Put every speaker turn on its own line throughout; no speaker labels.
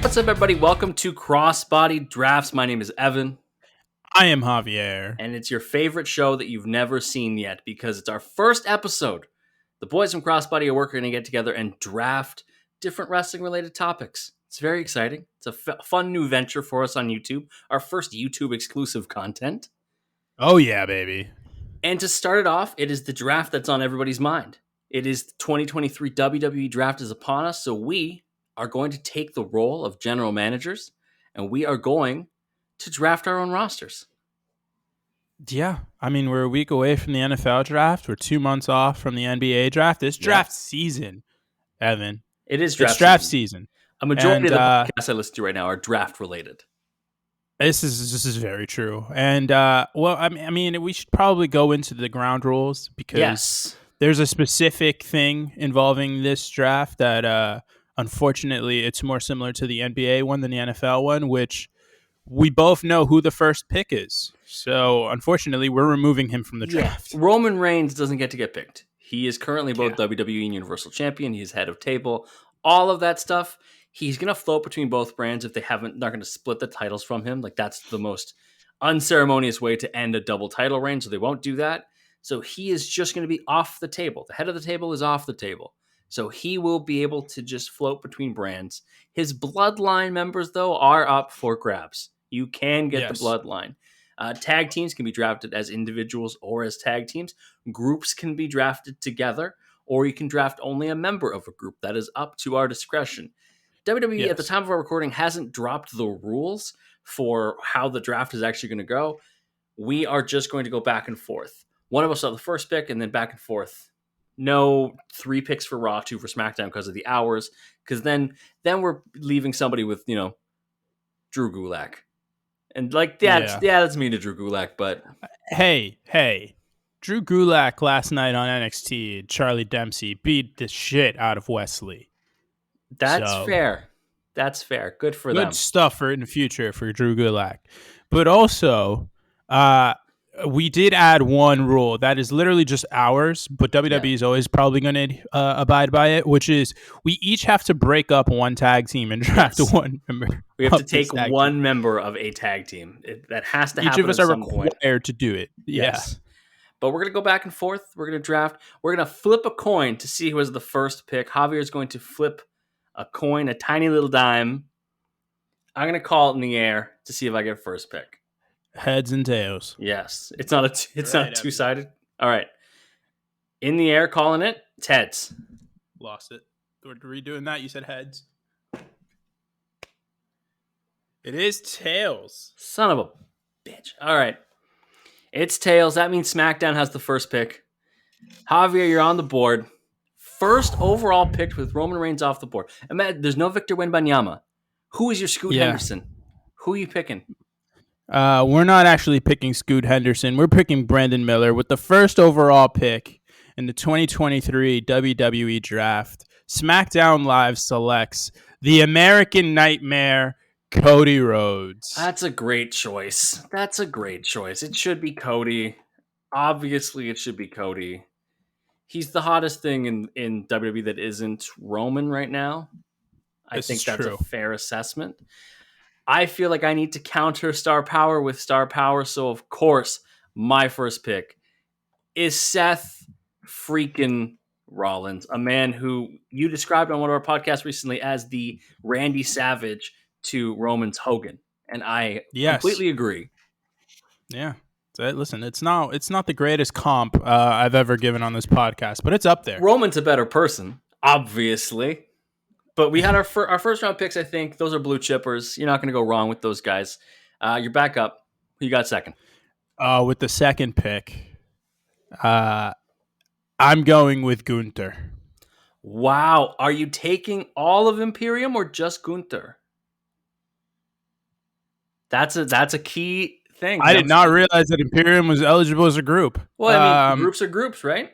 What's up, everybody? Welcome to Crossbody Drafts. My name is Evan.
I am Javier.
And it's your favorite show that you've never seen yet because it's our first episode. The boys from Crossbody are going to get together and draft different wrestling-related topics. It's very exciting. It's a fun new venture for us on YouTube. Our first YouTube-exclusive content.
Oh, yeah, baby.
And to start it off, it is the draft that's on everybody's mind. It is the 2023 WWE Draft is upon us, so we are going to take the role of general managers, and we are going to draft our own rosters.
Yeah, I mean, we're a week away from the NFL draft. We're 2 months off from the NBA draft. It's draft season, Evan.
It is
draft season.
A majority of the podcasts I listen to right now are draft related.
This is very true. And, well, I mean, we should probably go into the ground rules because there's a specific thing involving this draft that, unfortunately, it's more similar to the NBA one than the NFL one, which we both know who the first pick is. So, unfortunately, we're removing him from the draft.
Roman Reigns doesn't get to get picked. He is currently both WWE and Universal Champion. He's head of table. All of that stuff. He's going to float between both brands if they're going to split the titles from him. Like, that's the most unceremonious way to end a double title reign, so they won't do that. So he is just going to be off the table. The head of the table is off the table. So he will be able to just float between brands. His bloodline members, though, are up for grabs. You can get the bloodline. Tag teams can be drafted as individuals or as tag teams. Groups can be drafted together, or you can draft only a member of a group. That is up to our discretion. WWE, at the time of our recording, hasn't dropped the rules for how the draft is actually going to go. We are just going to go back and forth. One of us will have the first pick, and then back and forth. No 3 picks for Raw, 2 for SmackDown because of the hours. Because then we're leaving somebody with, Drew Gulak. And that's mean to Drew Gulak, but
hey, Drew Gulak last night on NXT, Charlie Dempsey beat the shit out of Wesley.
That's fair. That's fair. Good for them.
Good stuff for in the future for Drew Gulak. But also, we did add one rule that is literally just ours, but WWE is always probably going to abide by it, which is we each have to break up one tag team and draft one member.
We have to take one member of a tag team. That has to happen.
Each of us are required to do it.
Yes. But we're going to go back and forth. We're going to draft. We're going to flip a coin to see who has the first pick. Javier is going to flip a coin, a tiny little dime. I'm going to call it in the air to see if I get first pick.
Heads and tails.
Yes. It's not two-sided. All right. In the air, calling it. It's heads.
Lost it. We're redoing that. You said heads. It is tails.
Son of a bitch. All right. It's tails. That means SmackDown has the first pick. Javier, you're on the board. First overall picked with Roman Reigns off the board. There's no Victor Wembanyama. Who is your Scoot Henderson? Who are you picking?
We're not actually picking Scoot Henderson. We're picking Brandon Miller with the first overall pick in the 2023 WWE Draft. SmackDown Live selects the American Nightmare, Cody Rhodes.
That's a great choice. It should be Cody. Obviously, it should be Cody. He's the hottest thing in WWE that isn't Roman right now. I think that's a fair assessment. I feel like I need to counter star power with star power. So, of course, my first pick is Seth freaking Rollins, a man who you described on one of our podcasts recently as the Randy Savage to Roman's Hogan. And I completely agree.
Yeah. Listen, it's not the greatest comp I've ever given on this podcast, but it's up there.
Roman's a better person, obviously. But we had our first round picks, I think. Those are blue chippers. You're not going to go wrong with those guys. You're back up. Who you got second?
With the second pick, I'm going with GUNTER.
Wow. Are you taking all of Imperium or just GUNTER? That's a key thing.
I did not realize that Imperium was eligible as a group.
Well, I mean, groups are groups, right?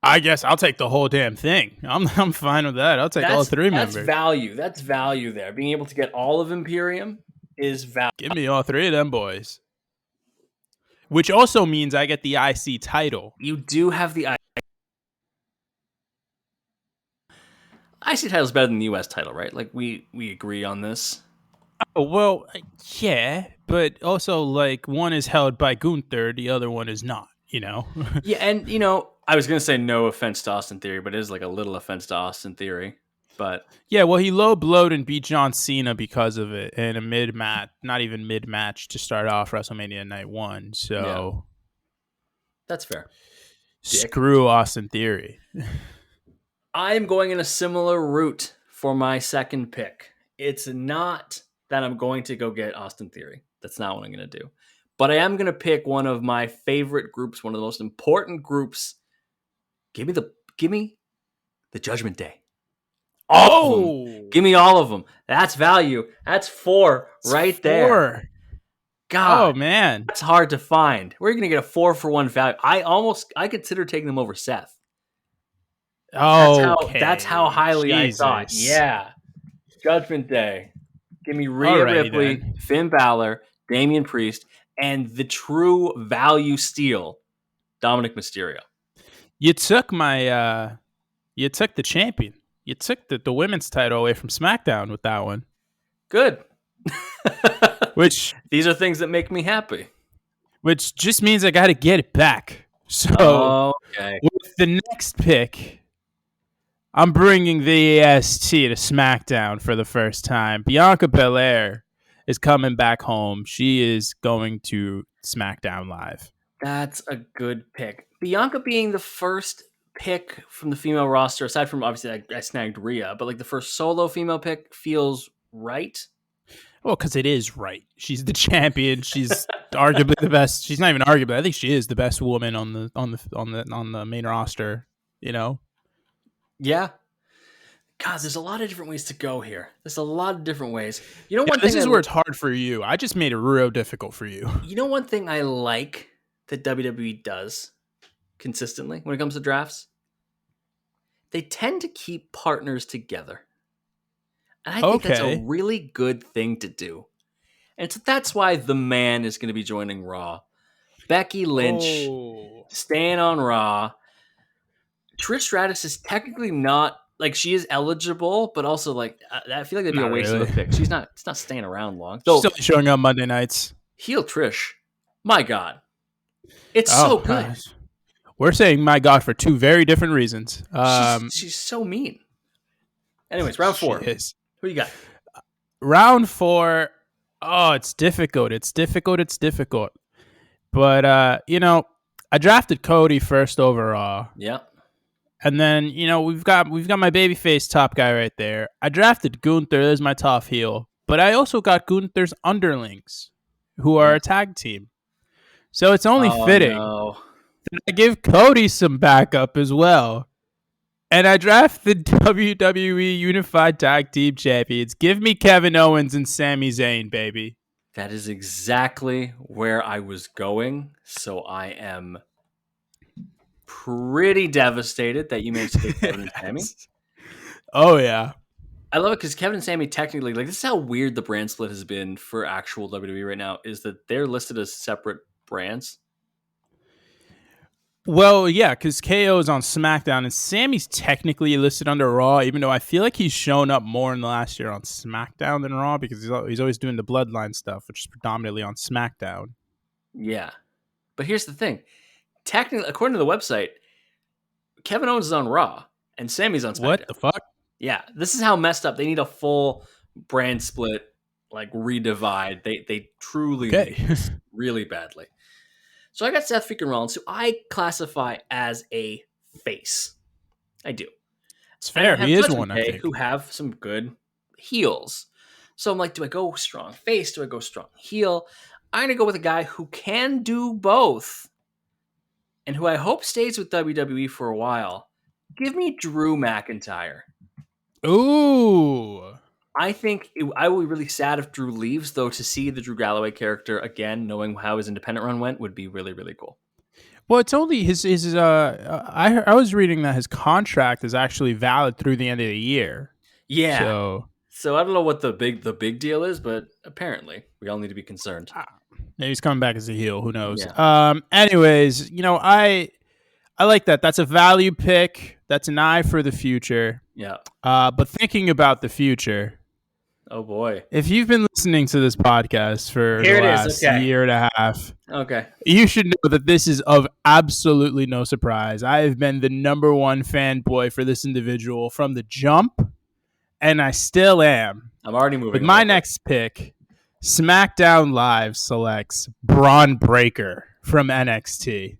I guess I'll take the whole damn thing. I'm fine with that. I'll take all 3 members.
That's value there. Being able to get all of Imperium is value.
Give me all 3 of them boys. Which also means I get the IC title.
You do have the IC. IC title is better than the US title, right? Like we agree on this.
Oh, well, yeah, but also like one is held by Gunther, the other one is not, you know?
Yeah, and I was going to say no offense to Austin Theory, but it is like a little offense to Austin Theory. But
yeah, well, he low blowed and beat John Cena because of it in a mid-match, not even mid-match to start off WrestleMania Night 1. So
yeah, that's fair.
Screw Austin Theory.
I'm going in a similar route for my second pick. It's not that I'm going to go get Austin Theory. That's not what I'm going to do. But I am going to pick one of my favorite groups, one of the most important groups. Give me the Judgment Day. All of them. Give me all of them. That's value. That's 4 right there. God.
Oh, man.
That's hard to find. We're going to get a 4-for-1 value. I consider taking them over Seth. That's how highly
Jesus.
I thought. Yeah. Judgment Day. Give me Rhea Ripley,
then.
Finn Balor, Damian Priest, and the true value steal, Dominic Mysterio.
You took you took the champion. You took the women's title away from SmackDown with that one.
Good.
Which
these are things that make me happy.
Which just means I got to get it back. So with the next pick, I'm bringing the EST to SmackDown for the first time. Bianca Belair is coming back home. She is going to SmackDown Live.
That's a good pick. Bianca being the first pick from the female roster, aside from obviously I snagged Rhea, but like the first solo female pick feels right.
Well, because it is right. She's the champion. She's arguably the best. She's not even arguably. I think she is the best woman on the main roster. You know.
Yeah. God, there's a lot of different ways to go here. There's a lot of different ways. You know,
this is where it's hard for you. I just made it real difficult for you.
You know, one thing I like that WWE does consistently when it comes to drafts, they tend to keep partners together. And I think that's a really good thing to do. And so that's why the man is going to be joining Raw. Becky Lynch staying on Raw. Trish Stratus is technically not, like, she is eligible, but also, like, I feel like that'd be a waste of a pick. She's not staying around long.
She's still showing up Monday nights.
Heel Trish. My God. It's so good.
Gosh. We're saying my God for two very different reasons.
She's so mean. Anyways, round 4. Who you got?
Round 4. Oh, it's difficult. But, I drafted Cody first overall.
Yeah.
And then, we've got my babyface top guy right there. I drafted Gunther. There's my top heel. But I also got Gunther's underlings, who are a tag team. So it's only fitting that I give Cody some backup as well. And I drafted WWE Unified Tag Team Champions. Give me Kevin Owens and Sami Zayn, baby.
That is exactly where I was going. So I am pretty devastated that you made Kevin and Sami.
Oh, yeah.
I love it because Kevin and Sami technically, like, this is how weird the brand split has been for actual WWE right now, is that they're listed as separate brands.
Well, yeah, because KO is on SmackDown, and Sammy's technically listed under Raw, even though I feel like he's shown up more in the last year on SmackDown than Raw, because he's always doing the Bloodline stuff, which is predominantly on SmackDown.
Yeah. But here's the thing. Technically, according to the website, Kevin Owens is on Raw, and Sammy's on SmackDown.
What the fuck?
Yeah, this is how messed up. They need a full brand split, like, redivide. They truly need this really badly. So I got Seth freaking Rollins, who I classify as a face. I do.
It's fair. He is one, I think.
Who have some good heels. So I'm like, do I go strong face? Do I go strong heel? I'm going to go with a guy who can do both and who I hope stays with WWE for a while. Give me Drew McIntyre.
Ooh.
I think I will be really sad if Drew leaves, though. To see the Drew Galloway character again, knowing how his independent run went, would be really, really cool.
Well, it's only his. I was reading that his contract is actually valid through the end of the year.
Yeah. So I don't know what the big deal is, but apparently we all need to be concerned.
Maybe he's coming back as a heel. Who knows?
Yeah.
Anyways, I like that. That's a value pick. That's an eye for the future.
Yeah.
But thinking about the future.
Oh boy.
If you've been listening to this podcast for the last year and a half, you should know that this is of absolutely no surprise. I have been the number one fanboy for this individual from the jump, and I still am.
I'm already moving.
With my next pick, SmackDown Live selects Braun Breaker from NXT.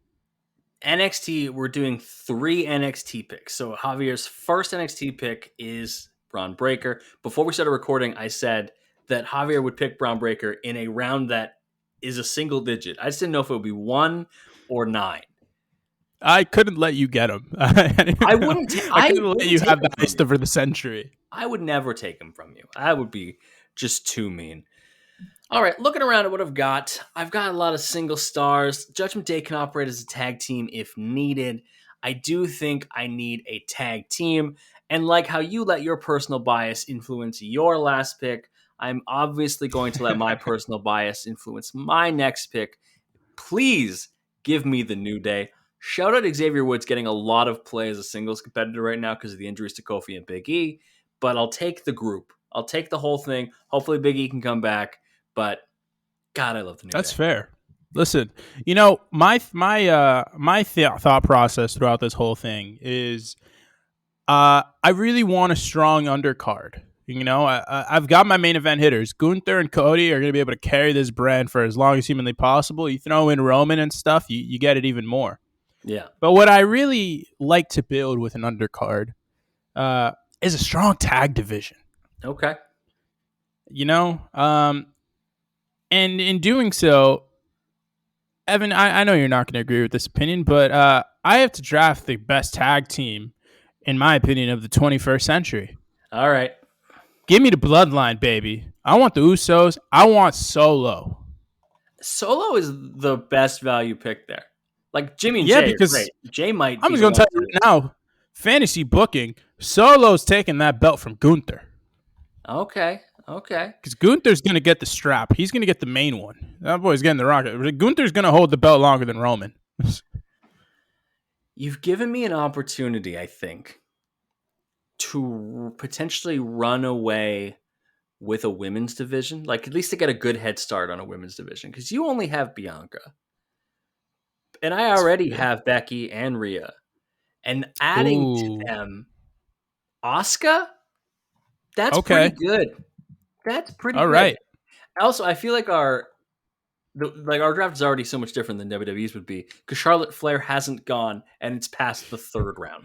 NXT, we're doing 3 NXT picks. So Javier's first NXT pick is Braun Breaker. Before we started recording, I said that Javier would pick Braun Breaker in a round that is a single digit. I just didn't know if it would be 1 or 9.
I couldn't let you get him. I wouldn't let you have the heist over the century.
I would never take him from you. That would be just too mean. All right, looking around at what I've got a lot of single stars. Judgment Day can operate as a tag team if needed. I do think I need a tag team. And like how you let your personal bias influence your last pick, I'm obviously going to let my personal bias influence my next pick. Please give me the New Day. Shout out Xavier Woods getting a lot of play as a singles competitor right now because of the injuries to Kofi and Big E. But I'll take the group. I'll take the whole thing. Hopefully Big E can come back. But God, I love the New Day.
That's fair. Listen, my thought process throughout this whole thing is I really want a strong undercard. I've got my main event hitters. Gunther and Cody are going to be able to carry this brand for as long as humanly possible. You throw in Roman and stuff, you get it even more.
Yeah.
But what I really like to build with an undercard is a strong tag division.
Okay.
And in doing so, Evan, I know you're not going to agree with this opinion, but I have to draft the best tag team, in my opinion, of the 21st century.
All right.
Give me the Bloodline, baby. I want the Usos. I want Solo.
Solo is the best value pick there. Like Jimmy and
Jay
because is great. Jay might.
I'm just going to tell you right now, fantasy booking, Solo's taking that belt from Gunther.
Okay.
Because Gunther's going to get the strap. He's going to get the main one. That boy's getting the rocket. Gunther's going to hold the belt longer than Roman.
You've given me an opportunity, I think, to potentially run away with a women's division. Like, at least to get a good head start on a women's division. Because you only have Bianca. And I already have Becky and Rhea. And adding to them, Asuka? That's pretty good. That's pretty
all
good.
Right.
Also, I feel like our draft is already so much different than WWE's would be because Charlotte Flair hasn't gone and it's past the 3rd round.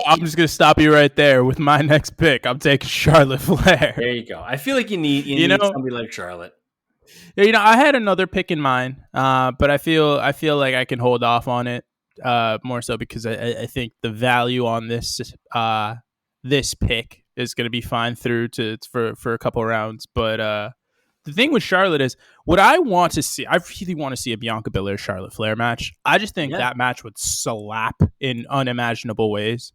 I'm just going to stop you right there with my next pick. I'm taking Charlotte Flair.
There you go. I feel like you need somebody like Charlotte.
Yeah, I had another pick in mind, but I feel like I can hold off on it more so because I think the value on this pick is going to be fine through for a couple of rounds. But the thing with Charlotte is what I want to see. I really want to see a Bianca Belair Charlotte Flair match. I just think that match would slap in unimaginable ways.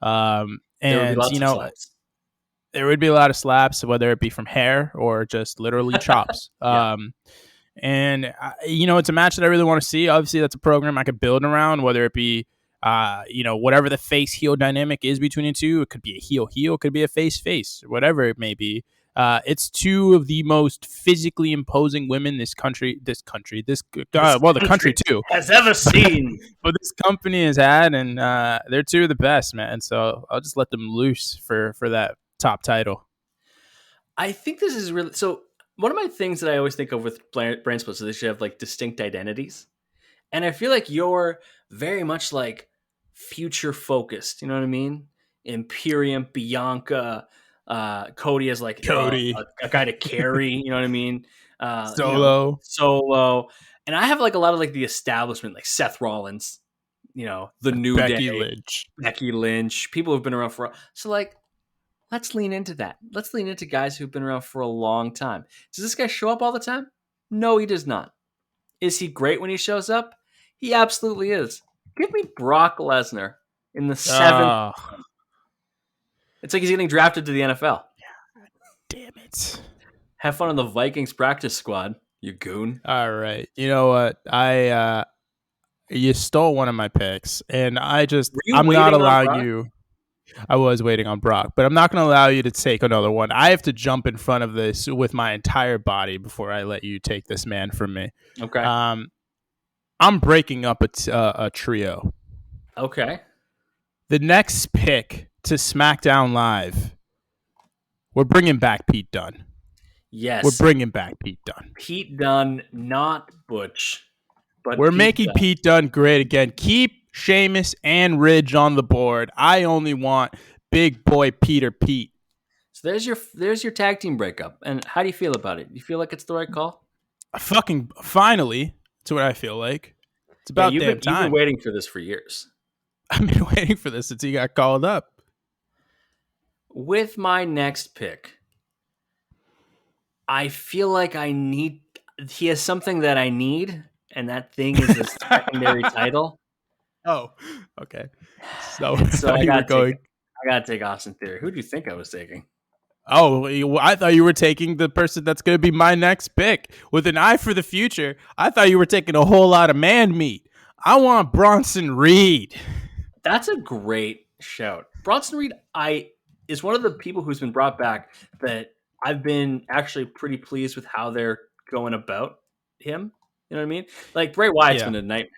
And there would be a lot of slaps, whether it be from hair or just literally chops. And it's a match that I really want to see. Obviously, that's a program I could build around, whether it be whatever the face-heel dynamic is between the two. It could be a heel-heel, it could be a face-face, whatever it may be. It's two of the most physically imposing women the country too
has ever seen.
But this company has had, and they're two of the best, man. So I'll just let them loose for that top title.
I think this is really so. One of my things that I always think of with brand splits is they should have like distinct identities, and I feel like you're very much like future focused. You know what I mean? Imperium, Bianca, Cody as like a guy to carry. You know what I mean?
Solo,
and I have like a lot of like the establishment, like Seth Rollins. The New Day, Becky Lynch, people who've been around for so like. Let's lean into that. Let's lean into guys who've been around for a long time. Does this guy show up all the time? No, he does not. Is he great when he shows up? He absolutely is. Give me Brock Lesnar in the 7th. It's like he's getting drafted to the NFL.
Yeah, damn it.
Have fun on the Vikings practice squad, you goon.
All right. You know what? You stole one of my picks, and I'm not allowing you. I was waiting on Brock, but I'm not going to allow you to take another one. I have to jump in front of this with my entire body before I let you take this man from me.
Okay.
I'm breaking up a trio.
Okay.
The next pick to SmackDown Live, we're bringing back Pete Dunne.
Yes.
We're bringing back Pete Dunne.
Pete Dunne, not Butch, but
we're making Pete Dunne great again. Keep Sheamus and Ridge on the board. I only want big boy Pete.
So there's your tag team breakup. And how do you feel about it? You feel like it's the right call?
Fucking finally, that's what I feel like. It's about damn time.
You've been waiting for this for years.
I've been waiting for this since he got called up.
With my next pick, I feel like he has something that I need, and that thing is a secondary title.
Oh, okay. So
I gotta take Austin Theory. Who do you think I was taking?
Oh, I thought you were taking the person that's going to be my next pick. With an eye for the future, I thought you were taking a whole lot of man meat. I want Bronson Reed.
That's a great shout. Bronson Reed is one of the people who's been brought back that I've been actually pretty pleased with how they're going about him. You know what I mean? Like Bray Wyatt's been a nightmare.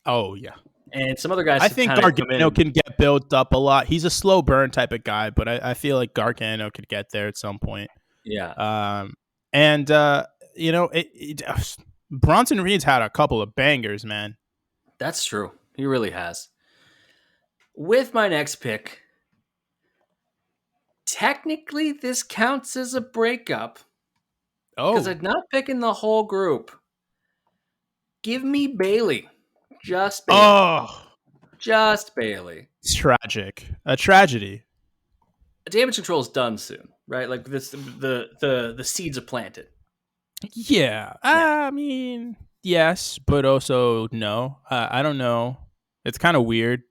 Oh, yeah.
And some other guys,
I think Gargano can get built up a lot. He's a slow burn type of guy, but I feel like Gargano could get there at some point.
Yeah.
Bronson Reed's had a couple of bangers, man.
That's true. He really has. With my next pick, technically this counts as a breakup. Oh. Because I'm not picking the whole group. Give me Bayley. Just Bayley.
Oh.
Just Bayley.
It's tragic. A tragedy.
Damage control is done soon, right? Like this, the seeds are planted.
Yeah. I mean, yes, but also no. I don't know. It's kind of weird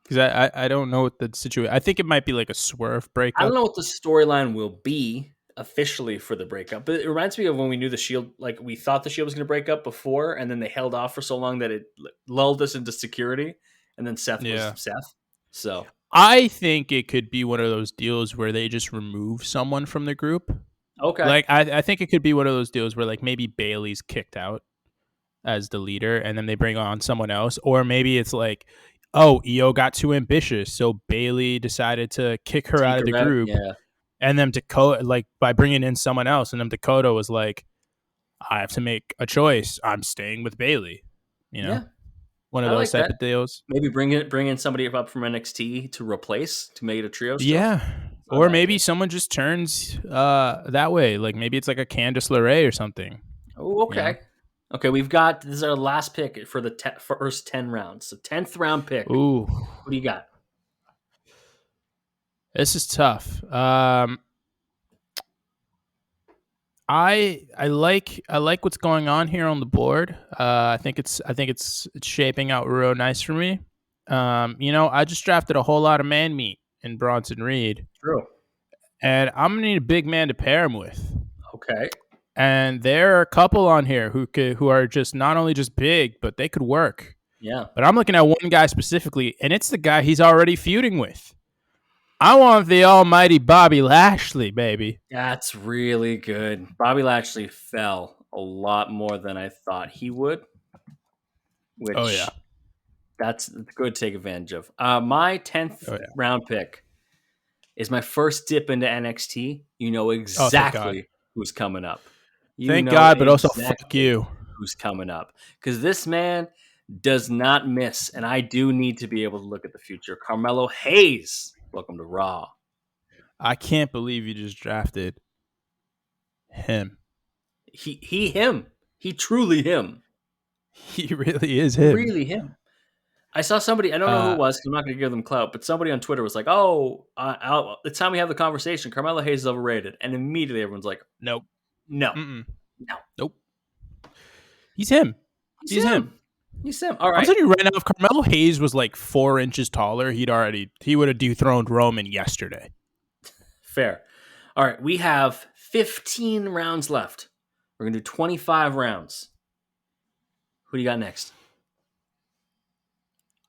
because I don't know what the situation. I think it might be like a swerve breakup.
I don't know what the storyline will be officially for the breakup, but it reminds me of when we knew the Shield. Like we thought the Shield was going to break up before, and then they held off for so long that it lulled us into security. And then Seth was Seth. So
I think it could be one of those deals where they just remove someone from the group.
Okay.
Like I think it could be one of those deals where like maybe Bayley's kicked out as the leader and then they bring on someone else. Or maybe it's like, oh, Io got too ambitious, so Bayley decided to kick her out of the group.
Yeah.
And then Dakota, like by bringing in someone else, and then Dakota was like, I have to make a choice. I'm staying with Bayley. You know? Yeah. One of those type of deals.
Maybe bring in somebody up from NXT to make it a trio still.
Yeah. Or maybe someone just turns that way. Like maybe it's like a Candice LeRae or something.
Oh, okay. You know? Okay, this is our last pick for the first 10 rounds. So 10th round pick.
Ooh.
What do you got?
This is tough. I like what's going on here on the board. I think it's shaping out real nice for me. I just drafted a whole lot of man meat in Bronson Reed.
True.
And I'm gonna need a big man to pair him with.
Okay.
And there are a couple on here who are just not only just big, but they could work.
Yeah.
But I'm looking at one guy specifically, and it's the guy he's already feuding with. I want the almighty Bobby Lashley, baby.
That's really good. Bobby Lashley fell a lot more than I thought he would. That's good to take advantage of. My 10th round pick is my first dip into NXT. You know exactly who's coming up.
Thank God, but also fuck you.
Who's coming up. Because this man does not miss, and I do need to be able to look at the future. Carmelo Hayes. Welcome to Raw.
I can't believe you just drafted him.
Him. He truly him.
He really is him.
Really him. I saw somebody, I don't know who it was, because I'm not going to give them clout, but somebody on Twitter was like, it's time we have the conversation. Carmelo Hayes is overrated. And immediately everyone's like,
nope.
No.
Mm-mm. No. Nope. He's him. He's him.
He's him. All right.
I'm telling you right now, if Carmelo Hayes was like 4 inches taller, he would have dethroned Roman yesterday.
Fair. All right. We have 15 rounds left. We're going to do 25 rounds. Who do you got next?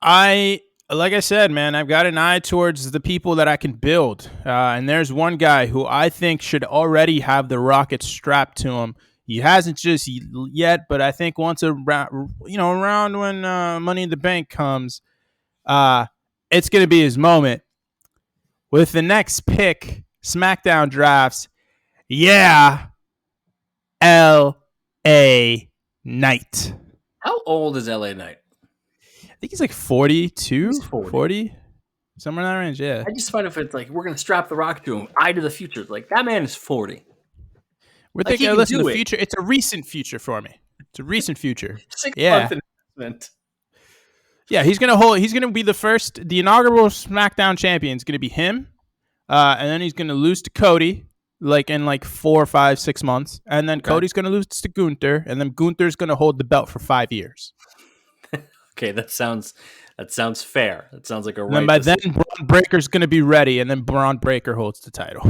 I like I said, man, I've got an eye towards the people that I can build. And there's one guy who I think should already have the rocket strapped to him. He hasn't just yet, but I think once around when Money in the Bank comes, it's going to be his moment. With the next pick, SmackDown drafts, L.A. Knight.
How old is L.A. Knight?
I think he's like 42,
He's
40, somewhere in that range, yeah.
I just find if it's like, we're going to strap the rock to him, eye to the future. Like, that man is 40.
We're
like,
thinking, listen, the future, it's a recent future for me. It's a recent future.
6-month investment.
Yeah, he's going to be the inaugural SmackDown champion. It's going to be him. And then he's going to lose to Cody, in 4, 5, 6 months. And then Cody's going to lose to Gunther. And then Gunther's going to hold the belt for 5 years.
Okay, that sounds fair. That sounds like a right.
And then by then, Braun Breaker's going to be ready. And then Braun Breaker holds the title.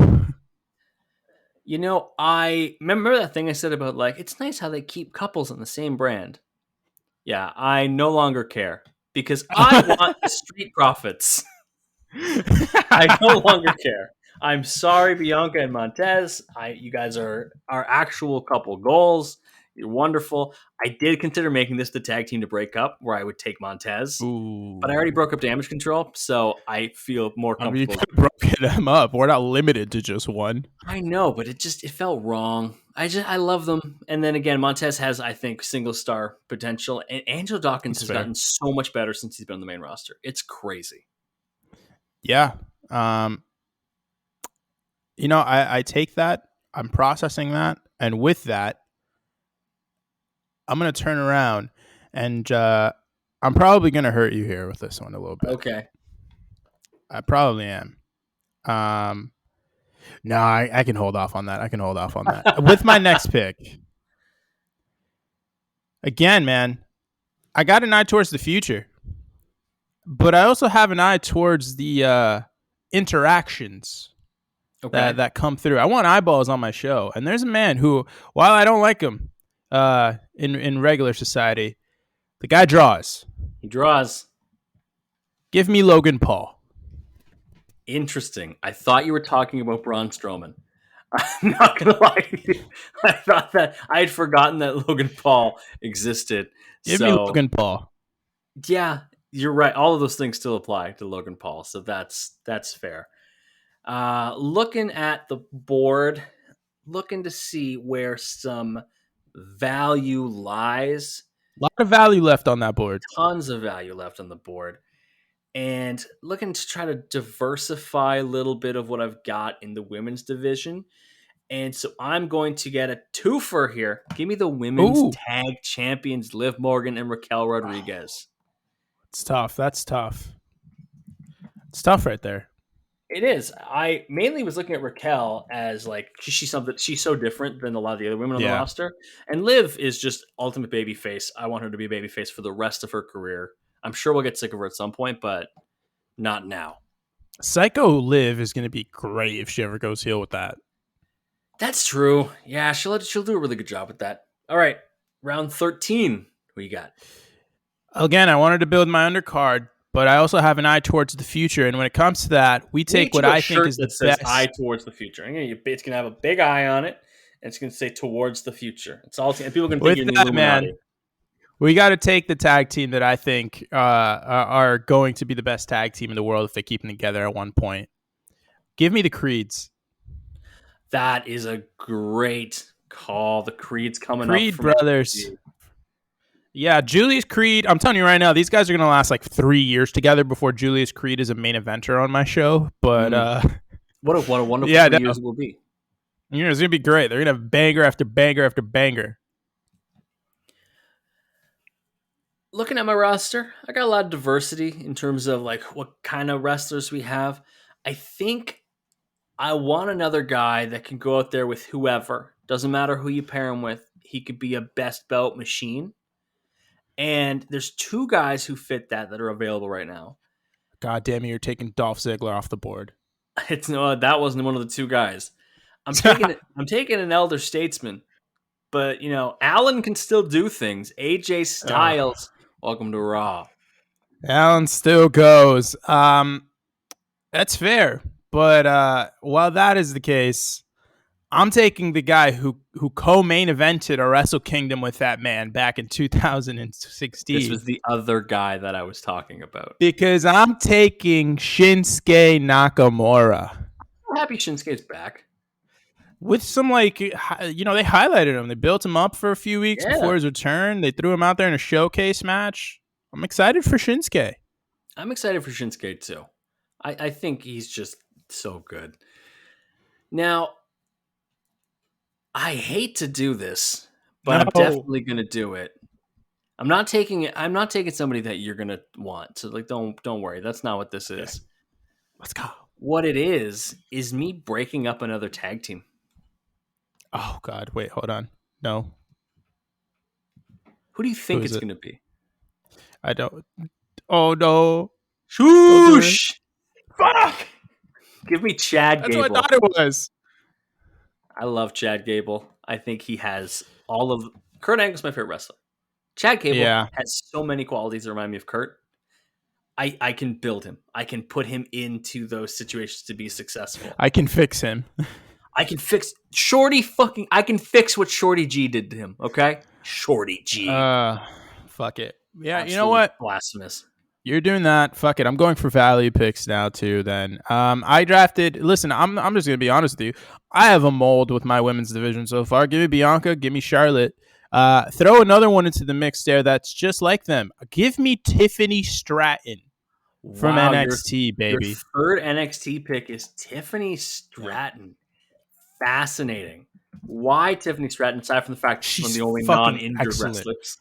I remember that thing I said about, like, it's nice how they keep couples in the same brand. Yeah, I no longer care because I want the Street Profits. I no longer care. I'm sorry, Bianca and Montez. You guys are our actual couple goals. You're wonderful. I did consider making this the tag team to break up, where I would take Montez.
Ooh.
But I already broke up Damage Control, so I feel more comfortable.
You could have broken them up. We're not limited to just one.
I know, but it felt wrong. I love them. And then again, Montez has, I think, single star potential. And Angelo Dawkins has gotten so much better since he's been on the main roster. It's crazy.
Yeah. I take that. I'm processing that. And with that, I'm going to turn around and I'm probably going to hurt you here with this one a little bit.
Okay.
I probably am. No, I can hold off on that. With my next pick. Again, man, I got an eye towards the future. But I also have an eye towards the interactions that come through. I want eyeballs on my show. And there's a man who, while I don't like him in regular society, the guy draws.
He draws.
Give me Logan Paul.
Interesting. I thought you were talking about Braun Strowman. I'm not going to lie to you. I thought that I had forgotten that Logan Paul existed.
Give me Logan Paul.
Yeah, you're right. All of those things still apply to Logan Paul, so that's fair. Looking at the board, looking to see where some value lies.
A lot of value left on that board.
Tons of value left on the board. And looking to try to diversify a little bit of what I've got in the women's division. And so I'm going to get a twofer here. Give me the women's tag champions, Liv Morgan and Raquel Rodriguez.
It's tough. That's tough. It's tough right there.
It is. I mainly was looking at Raquel as like she's so different than a lot of the other women on the roster. And Liv is just ultimate babyface. I want her to be a babyface for the rest of her career. I'm sure we'll get sick of her at some point, but not now.
Psycho Liv is going to be great if she ever goes heel with that.
That's true. Yeah, she'll do a really good job with that. All right, round 13. Who you got?
Again, I wanted to build my undercard, but I also have an eye towards the future. And when it comes to that, we take what I think is the best.
Eye towards the future. It's going to have a big eye on it, and it's going to say towards the future. It's all. And people can think you're the Illuminati.
Man, we got to take the tag team that I think are going to be the best tag team in the world if they keep them together at one point. Give me the Creeds.
That is a great call. The Creeds coming
Creed
up.
Creed brothers. Yeah, Julius Creed. I'm telling you right now, these guys are going to last like 3 years together before Julius Creed is a main eventer on my show. But
what a wonderful 3 years it will be.
It's going to be great. They're going to have banger after banger after banger.
Looking at my roster, I got a lot of diversity in terms of like what kind of wrestlers we have. I think I want another guy that can go out there with whoever. Doesn't matter who you pair him with. He could be a best belt machine. And there's 2 guys who fit that are available right now.
God damn it, you're taking Dolph Ziggler off the board.
That wasn't one of the 2 guys. I'm taking an elder statesman. But, Allen can still do things. AJ Styles, welcome to Raw.
Allen still goes. That's fair. But while that is the case, I'm taking the guy who co-main evented a Wrestle Kingdom with that man back in 2016.
This was the other guy that I was talking about.
Because I'm taking Shinsuke Nakamura.
I'm happy Shinsuke's back.
With some, they highlighted him. They built him up for a few weeks before his return. They threw him out there in a showcase match. I'm excited for Shinsuke.
I'm excited for Shinsuke too. I think he's just so good. Now, I hate to do this, but I'm definitely going to do it. I'm not taking somebody that you're going to want. So don't worry. That's not what this is.
Let's go.
What it is me breaking up another tag team.
Oh God, wait, hold on. No.
Who do you think it's going to be?
I don't. Oh no.
Shoosh. Fuck. Give me Chad Gable.
That's what I thought it was.
I love Chad Gable. I think he has all of... Kurt Angle's my favorite wrestler. Chad Gable has so many qualities that remind me of Kurt. I can build him. I can put him into those situations to be successful.
I can fix him.
I can fix I can fix what Shorty G did to him, okay? Shorty G.
Fuck it. Yeah, absolutely. You know what?
Blasphemous.
You're doing that. Fuck it. I'm going for value picks now too. Then I drafted. Listen, I'm just gonna be honest with you. I have a mold with my women's division so far. Give me Bianca. Give me Charlotte. Throw another one into the mix there. That's just like them. Give me Tiffany Stratton from NXT, baby.
Your third NXT pick is Tiffany Stratton. Fascinating. Why Tiffany Stratton? Aside from the fact she's one of the only non-injured wrestlers.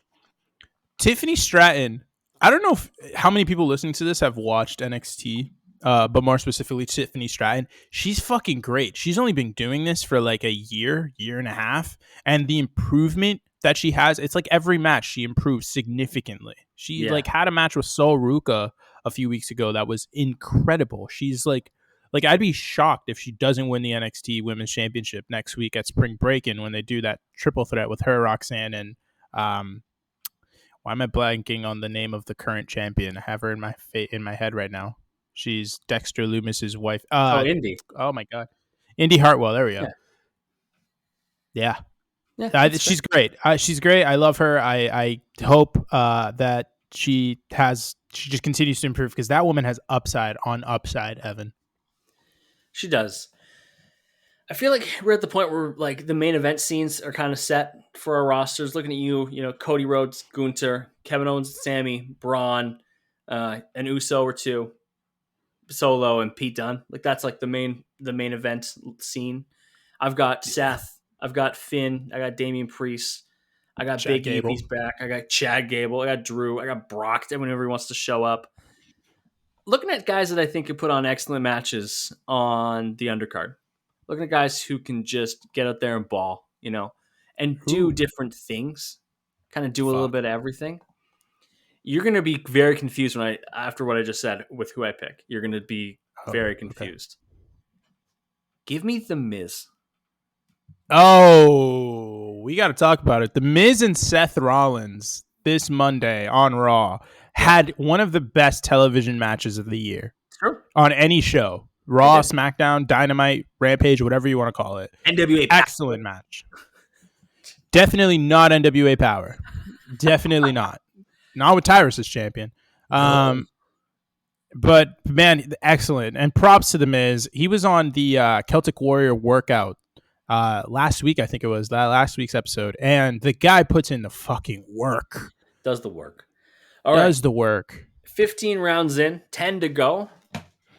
Tiffany Stratton. I don't know how many people listening to this have watched NXT, but more specifically Tiffany Stratton. She's fucking great. She's only been doing this for like a year and a half, and the improvement that she has, it's like every match she improves significantly. She had a match with Sol Ruka a few weeks ago that was incredible. She's like I'd be shocked if she doesn't win the NXT Women's Championship next week at Spring Breakin' when they do that triple threat with her, Roxanne, and why am I blanking on the name of the current champion? I have her in my head right now. She's Dexter Lumis's wife.
Indy.
Oh my God, Indy Hartwell. There we go. Yeah. She's great. She's great. I love her. I hope that she just continues to improve because that woman has upside on upside, Evan.
She does. I feel like we're at the point where like the main event scenes are kind of set for our rosters. Looking at you, Cody Rhodes, GUNTER, Kevin Owens, Sammy, Braun, an Uso or two, Solo, and Pete Dunne. Like that's like the main event scene. I've got Seth. I've got Finn. I got Damian Priest. I got Big E. He's back. I got Chad Gable. I got Drew. I got Brock. Whenever he wants to show up. Looking at guys that I think could put on excellent matches on the undercard. Looking at guys who can just get out there and ball, and do different things, kind of do a little bit of everything. You're going to be very confused after what I just said with who I pick. You're going to be very confused. Okay. Give me The Miz.
Oh, we got to talk about it. The Miz and Seth Rollins this Monday on Raw had one of the best television matches of the year on any show. Raw, SmackDown, Dynamite, Rampage, whatever you want to call it.
NWA
Excellent match. Definitely not NWA Power. Definitely not. Not with Tyrus as champion. But, man, excellent. And props to The Miz. He was on the Celtic Warrior workout last week, I think it was, last week's episode. And the guy puts in the fucking work.
Does the work.
The work.
15 rounds in, 10 to go.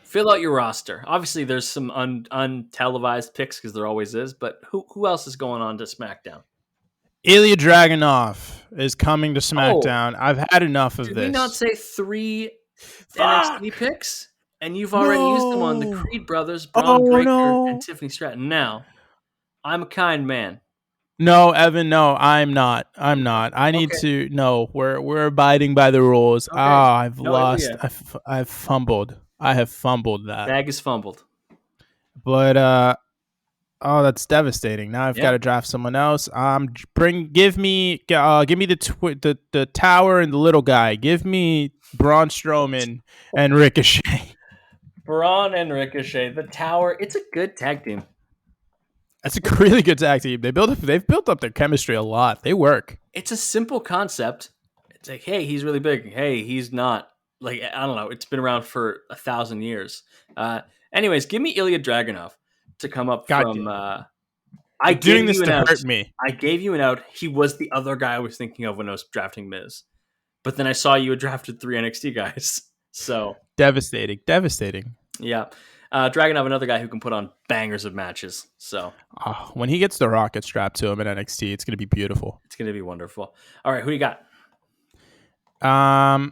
Fill out your roster. Obviously, there's some untelevised picks because there always is. But who else is going on to SmackDown?
Ilya Dragunov is coming to SmackDown. I've had enough of this.
Did we not say 3 NXT picks? And you've already used them on the Creed brothers, Braun Breaker, and Tiffany Stratton. Now, I'm a kind man.
No, Evan, no, I'm not. I need to. No, we're abiding by the rules. Okay. I've lost. I've fumbled. I have fumbled that.
Bag is fumbled.
But Oh, that's devastating. Now I've got to draft someone else. Give me the tower and the little guy. Give me Braun Strowman and Ricochet.
Braun and Ricochet, the tower. It's a good tag team.
That's a really good tag team. They've built up their chemistry a lot. They work.
It's a simple concept. It's like, hey, he's really big. Hey, he's not. Like, I don't know. It's been around for 1,000 years. Anyways, give me Ilya Dragunov to come up from. I
doing this to hurt me.
I gave you an out. He was the other guy I was thinking of when I was drafting Miz, but then I saw you had drafted 3 NXT guys. So
devastating.
Yeah, Dragunov, another guy who can put on bangers of matches. So
when he gets the rocket strapped to him in NXT, it's going to be beautiful.
It's going to be wonderful. All right, who you got?
I'm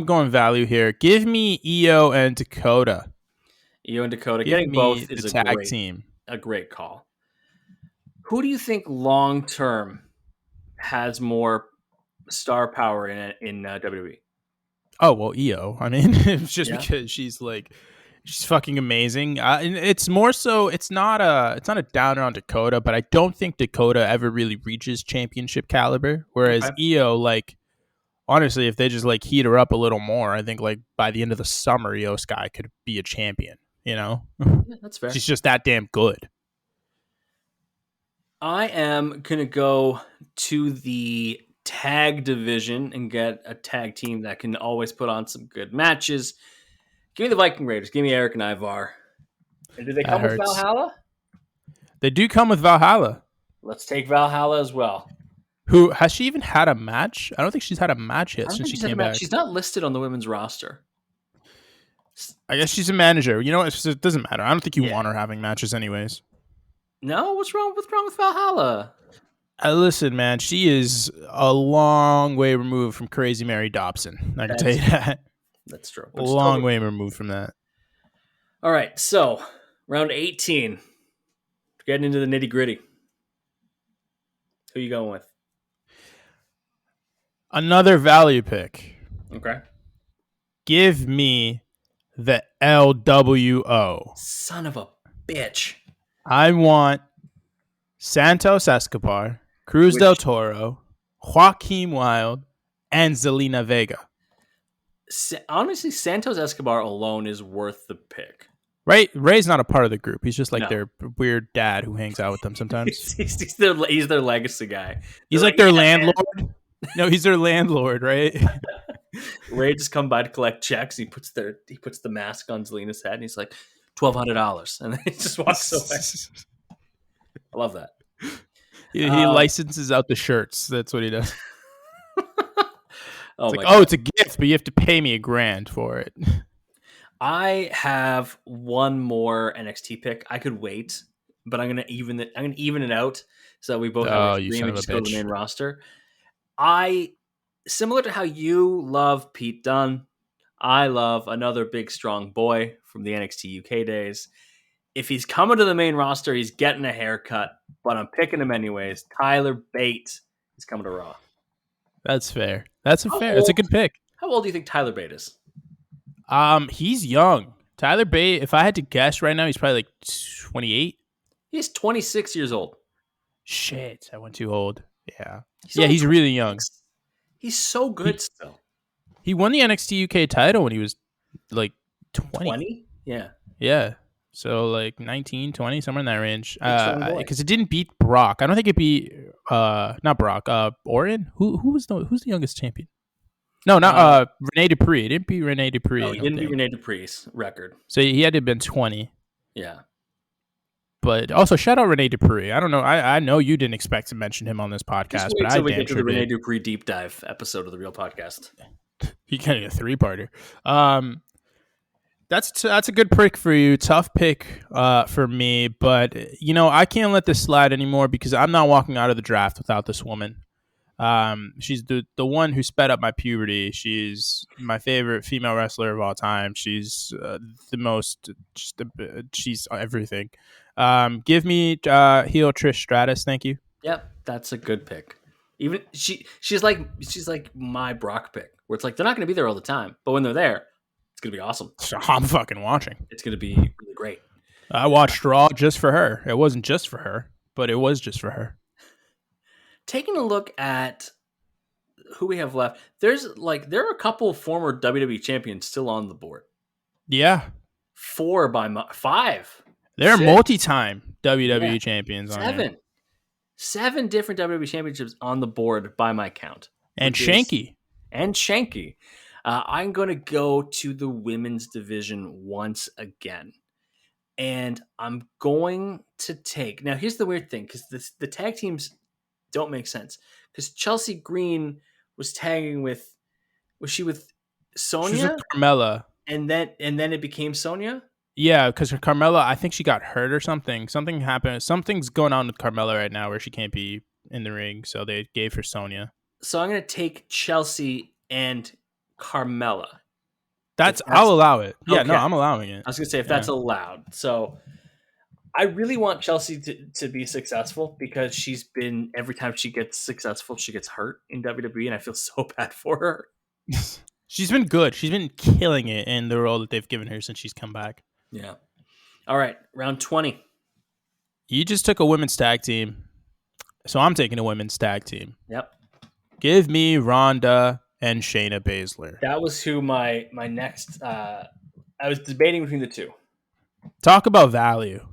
going value here. Give me Io and Dakota.
Io and Dakota. Getting both is
a tag team.
A great call. Who do you think long term has more star power in WWE?
Oh, well, Io. I mean, it's just because she's fucking amazing. And it's more so, it's not a downer on Dakota, but I don't think Dakota ever really reaches championship caliber. Whereas Io, honestly, if they just heat her up a little more, I think by the end of the summer, Io Sky could be a champion.
Yeah, that's fair.
She's just that damn good.
I am gonna go to the tag division and get a tag team that can always put on some good matches. Give me the Viking Raiders. Give me Eric and Ivar. And do they come with Valhalla?
They do come with Valhalla.
Let's take Valhalla as well.
Who has she even had a match? I don't think she's had a match yet since she came back.
She's not listed on the women's roster.
I guess she's a manager. You know what? It doesn't matter. I don't think you want her having matches anyways.
No? What's wrong with Valhalla?
Listen, man, she is a long way removed from Crazy Mary Dobson. I can tell you that.
That's true.
A long way removed from that.
All right, so round 18. Getting into the nitty gritty. Who are you going with?
Another value pick.
Okay.
Give me the LWO.
Son of a bitch.
I want Santos Escobar, Cruz del Toro, Joaquin Wilde, and Zelina Vega.
Honestly, Santos Escobar alone is worth the pick.
Right? Ray's not a part of the group. He's just their weird dad who hangs out with them sometimes.
he's their legacy guy.
He's their landlord. No, he's their landlord, right?
Ray just come by to collect checks. He puts the mask on Zelina's head, and he's like, $1,200, and then he just walks away. I love that.
He licenses out the shirts. That's what he does.
It's
a gift, but you have to pay me $1,000 for it.
I have one more NXT pick. I could wait, but I'm gonna even it out so that we both have a dream and just go to the main roster. Similar to how you love Pete Dunne, I love another big strong boy from the NXT UK days. If he's coming to the main roster, he's getting a haircut, but I'm picking him anyways. Tyler Bate is coming to Raw.
That's fair. That's a good pick.
How old do you think Tyler Bate is?
He's young. Tyler Bate, if I had to guess right now, he's probably 28.
He's 26 years old.
Shit, I went too old. Yeah. He's really young.
He's so good still.
He won the NXT UK title when he was 20.
20? Yeah.
Yeah. So 19, 20, somewhere in that range. Because it didn't beat Brock. I don't think it beat not Brock. Orton? Who's the youngest champion? No, not Rene Dupree. It didn't beat Rene Dupree.
No, he didn't beat Rene Dupree's record.
So he had to have been 20.
Yeah.
But also, shout out Rene Dupree. I don't know. I know you didn't expect to mention him on this podcast, but I
we get to the Rene Dupree deep dive episode of the Real Podcast.
He kind of a 3-parter. That's a good pick for you. Tough pick for me, but I can't let this slide anymore because I'm not walking out of the draft without this woman. She's the one who sped up my puberty. She's my favorite female wrestler of all time. She's the most. She's everything. Give me heel Trish Stratus. Thank you.
Yep, that's a good pick. Even she's like my Brock pick, where it's they're not going to be there all the time, but when they're there, it's going to be awesome.
So I'm fucking watching.
It's going to be really great.
I watched Raw just for her. It wasn't just for her, but it was just for her.
Taking a look at who we have left, there are a couple of former WWE champions still on the board.
Yeah.
5.
They're multi-time WWE champions.
7 different WWE championships on the board by my count.
And Shanky.
I'm going to go to the women's division once again. And I'm going to take... Now, here's the weird thing, because the tag teams don't make sense. Because Chelsea Green was tagging with... Was she with Sonya?
She was with Carmella.
And then it became Sonya?
Yeah, because Carmella, I think she got hurt or something. Something happened. Something's going on with Carmella right now where she can't be in the ring, so they gave her Sonya.
So I'm going to take Chelsea and Carmella.
I'll allow it. Yeah,
okay.
No, I'm allowing it.
I was going to say, if that's allowed. So I really want Chelsea to be successful because she's been, every time she gets successful, she gets hurt in WWE, and I feel so bad for her.
She's been good. She's been killing it in the role that they've given her since she's come back.
Yeah. All right, round 20.
You just took a women's tag team, so I'm taking a women's tag team.
Yep.
Give me Ronda and Shayna Baszler.
That was who my next... I was debating between the two.
Talk about value.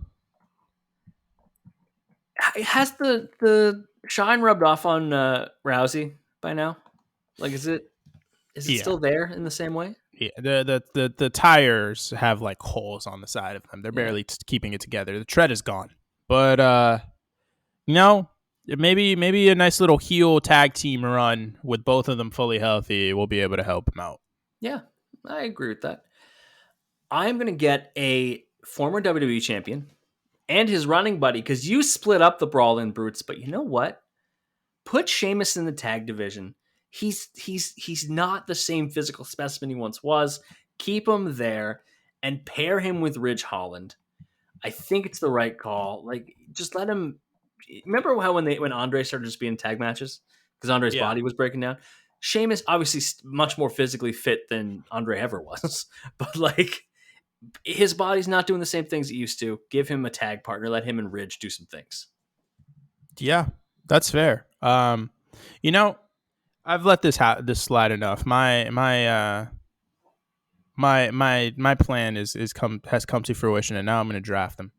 Has the shine rubbed off on Rousey by now? Like, is it still there in the same way?
Yeah, the tires have like holes on the side of them. They're barely keeping it together. The tread is gone. But maybe a nice little heel tag team run with both of them fully healthy will be able to help them out.
Yeah, I agree with that. I'm going to get a former WWE champion and his running buddy, because you split up the Brawling Brutes, but you know what? Put Sheamus in the tag division. He's not the same physical specimen he once was. Keep him there and pair him with Ridge Holland. I think it's the right call. Like, just let him. Remember how when Andre started just being tag matches because Andre's body was breaking down? Sheamus obviously much more physically fit than Andre ever was, but like his body's not doing the same things it used to. Give him a tag partner. Let him and Ridge do some things.
Yeah, that's fair. I've let this slide enough. My plan has come to fruition, and now I'm going to draft them.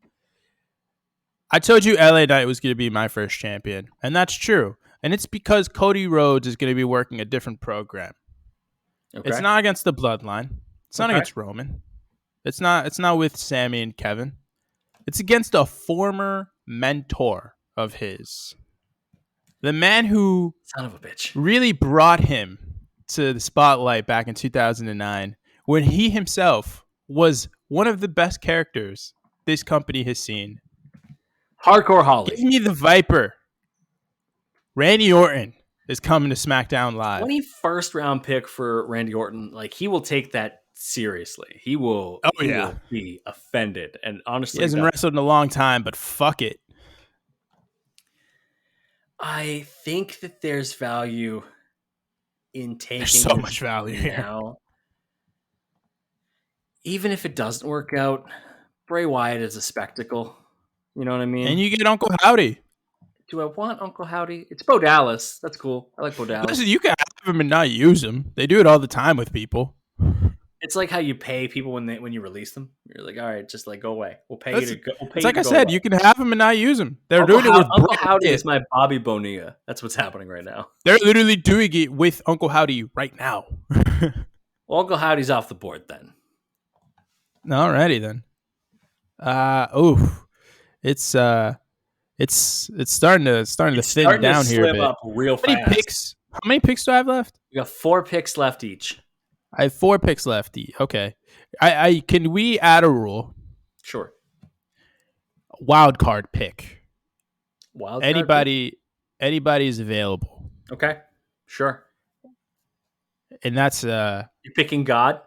I told you LA Knight was going to be my first champion, and that's true. And it's because Cody Rhodes is going to be working a different program. Okay. It's not against the Bloodline. It's not against Roman. It's not with Sammy and Kevin. It's against a former mentor of his. The man who
son of a bitch
really brought him to the spotlight back in 2009 when he himself was one of the best characters this company has seen.
Hardcore Holly.
Give me the Viper. Randy Orton is coming to SmackDown Live.
21st round pick for Randy Orton. Like, he will take that seriously. He will be offended. And honestly,
he hasn't wrestled in a long time, but fuck it.
I think that there's value in taking.
There's so much value here.
Even if it doesn't work out, Bray Wyatt is a spectacle. You know what I mean?
And you get Uncle Howdy.
Do I want Uncle Howdy? It's Bo Dallas. That's cool. I like Bo Dallas.
Listen, you can have him and not use him. They do it all the time with people.
It's like how you pay people when you release them. You're like, all right, just like go away. We'll pay you to go.
It's like I said, you can have them and not use them. They're
Uncle
doing it with
Uncle Howdy is my Bobby Bonilla. That's what's happening right now.
They're literally doing it with Uncle Howdy right now.
Well, Uncle Howdy's off the board then.
Alrighty then. It's starting to thin down here a bit.
Up real fast.
How many picks do I have left?
We got 4 picks left each.
I have 4 picks left. Okay. I can we add a rule?
Sure.
Wild card pick.
Anybody
is available.
Okay. Sure.
And that's
you're picking God.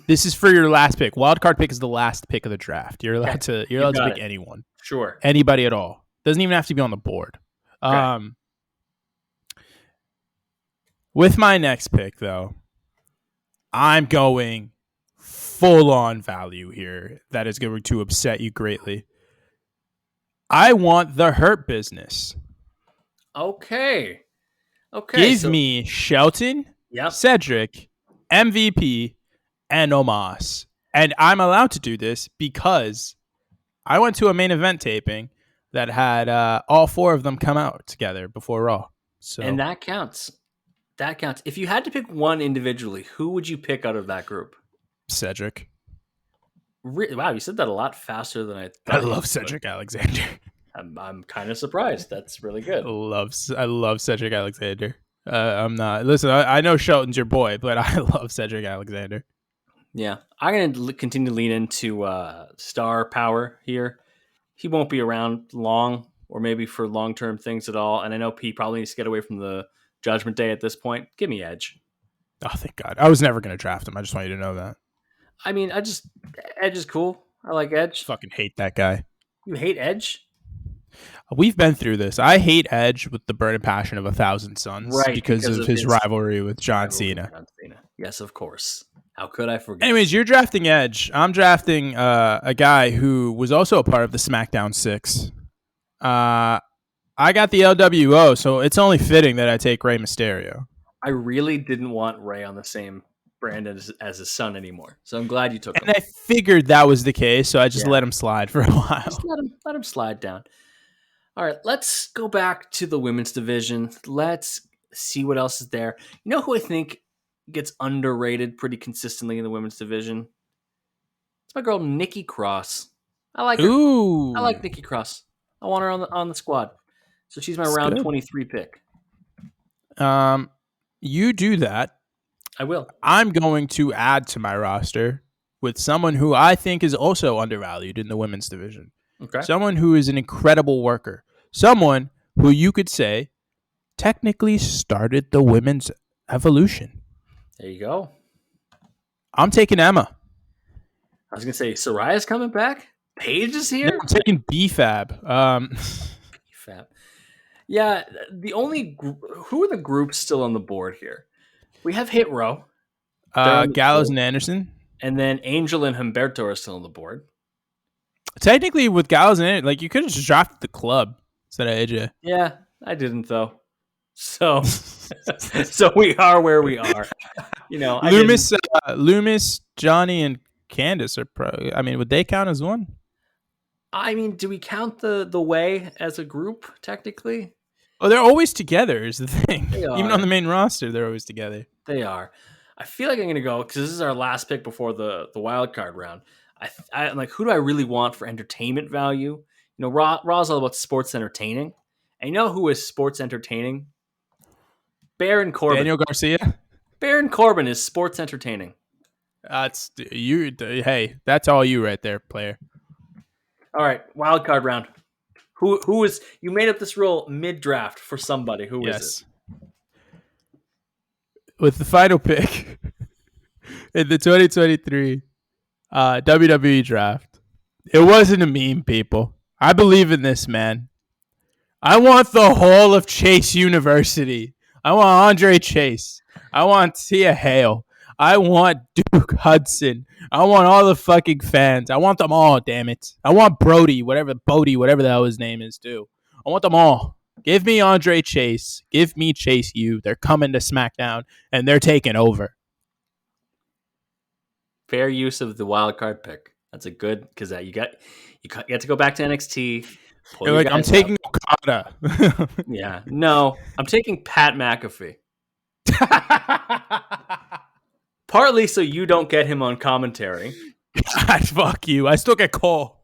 This is for your last pick. Wild card pick is the last pick of the draft. You're allowed to pick anyone.
Sure.
Anybody at all. Doesn't even have to be on the board. Okay. With my next pick though, I'm going full-on value here that is going to upset you greatly. I want the Hurt Business.
Okay.
Give me Shelton, Cedric, MVP, and Omos. And I'm allowed to do this because I went to a main event taping that had all 4 of them come out together before Raw. So,
and that counts. That counts. If you had to pick one individually, who would you pick out of that group?
Cedric.
Wow, you said that a lot faster than I thought.
I love Cedric Alexander.
I'm kind of surprised. That's really good.
I love Cedric Alexander. I'm not. Listen, I know Shelton's your boy, but I love Cedric Alexander.
Yeah, I'm going to continue to lean into star power here. He won't be around long, or maybe for long-term things at all. And I know P probably needs to get away from the Judgment Day at this point. Give me Edge.
Oh, thank God. I was never going to draft him. I just want you to know that.
I mean, Edge is cool. I like Edge.
Fucking hate that guy.
You hate Edge?
We've been through this. I hate Edge with the burning passion of 1,000 suns, right, because of his rivalry with John Cena.
Yes, of course. How could I forget?
Anyways, you're drafting Edge. I'm drafting a guy who was also a part of the SmackDown 6. I got the LWO, so it's only fitting that I take Rey Mysterio.
I really didn't want Rey on the same brand as his son anymore, so I'm glad you took him.
And I figured that was the case, so I just let him slide for a while.
Just let him slide down. All right, let's go back to the women's division. Let's see what else is there. You know who I think gets underrated pretty consistently in the women's division? It's my girl Nikki Cross. I like her.
Ooh.
I like Nikki Cross. I want her on the squad. So she's my round 23 pick.
You do that.
I will.
I'm going to add to my roster with someone who I think is also undervalued in the women's division.
Okay.
Someone who is an incredible worker. Someone who you could say technically started the women's evolution.
There you go.
I'm taking Emma.
I was going to say, Soraya's coming back? Paige is here?
No, I'm taking B-Fab.
B-Fab. Yeah, who are the groups still on the board here? We have Hit Row.
Gallows and Anderson.
And then Angel and Humberto are still on the board.
Technically, with Gallows and Anderson, like, you could have just drafted the club instead of AJ.
Yeah, I didn't, though. So, so we are where we are. You know,
Loomis, Johnny, and Candace are probably. I mean, would they count as one?
I mean, do we count the Way as a group technically?
Oh, they're always together. Is the thing. Even on the main roster, they're always together.
They are. I feel like I'm gonna go because this is our last pick before the wild card round. I'm like, who do I really want for entertainment value? You know, Raw's all about sports entertaining. And you know who is sports entertaining? Baron Corbin.
Daniel Garcia.
Baron Corbin is sports entertaining.
That's you. Hey, that's all you right there, player.
All right, wild card round. Who is you made up this rule mid draft for somebody? Who is it?
With the final pick in the 2023 WWE draft, it wasn't a meme, people. I believe in this, man. I want the whole of Chase University. I want Andre Chase. I want Tia Hale. I want Duke Hudson. I want all the fucking fans. I want them all, damn it. I want Bodie, whatever the hell his name is, too. I want them all. Give me Andre Chase. Give me Chase U. They're coming to SmackDown, and they're taking over.
Fair use of the wild card pick. That's a good, because you get to go back to NXT.
You're like, I'm taking Okada.
Yeah. No, I'm taking Pat McAfee. Partly so you don't get him on commentary.
God, fuck you. I still get Cole.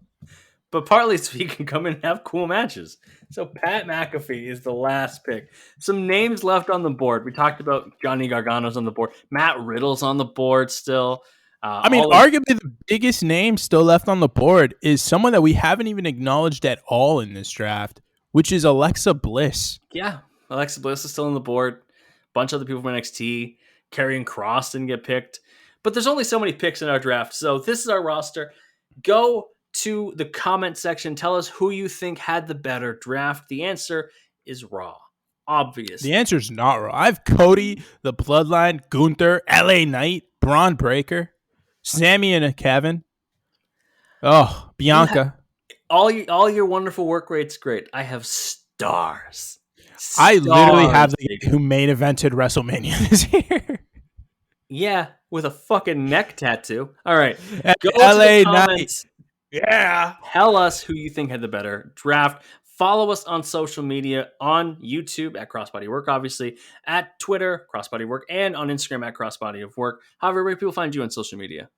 But partly so he can come in and have cool matches. So Pat McAfee is the last pick. Some names left on the board. We talked about Johnny Gargano's on the board. Matt Riddle's on the board still.
Arguably the biggest name still left on the board is someone that we haven't even acknowledged at all in this draft, which is Alexa Bliss.
Yeah, Alexa Bliss is still on the board. A bunch of other people from NXT. Karrion Kross didn't get picked. But there's only so many picks in our draft. So this is our roster. Go to the comment section. Tell us who you think had the better draft. The answer is Raw. Obvious.
The answer is not Raw. I have Cody, the Bloodline, Gunther, LA Knight, Braun Breaker. Sammy and Kevin. Oh, Bianca.
All your wonderful work rate's great. I have stars.
I literally have the guy who main evented WrestleMania this year.
Yeah, with a fucking neck tattoo. All right. Go
LA
to the comments.
Yeah.
Tell us who you think had the better draft. Follow us on social media, on YouTube at Crossbody Work, obviously, at Twitter, Crossbody Work, and on Instagram at Crossbody of Work. However, where people find you on social media?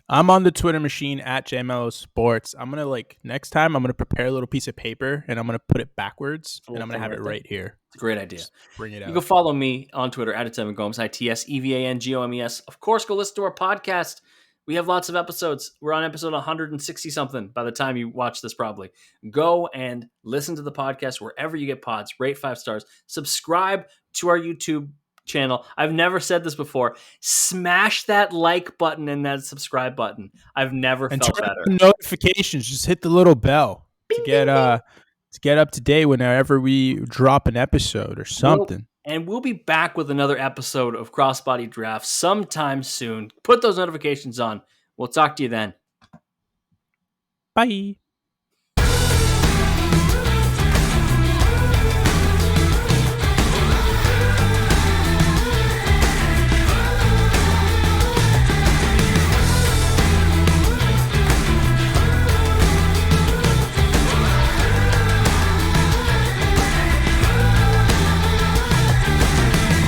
I'm on the Twitter machine at JMello Sports. I'm going to next time I'm going to prepare a little piece of paper and I'm going to put it backwards and I'm going to have it right here.
It's a great idea.
Just bring it out.
You can follow me on Twitter at @EvanGomez, ITSEVANGOMES. Of course, go listen to our podcast. We have lots of episodes. We're on episode 160 something by the time you watch this, probably. Go and listen to the podcast wherever you get pods. Rate 5 stars. Subscribe to our YouTube channel. I've never said this before. Smash that like button and that subscribe button. I've never felt better.
Notifications. Just hit the little bell to get up to date whenever we drop an episode or something.
We'll be back with another episode of Crossbody Drafts sometime soon. Put those notifications on. We'll talk to you then.
Bye.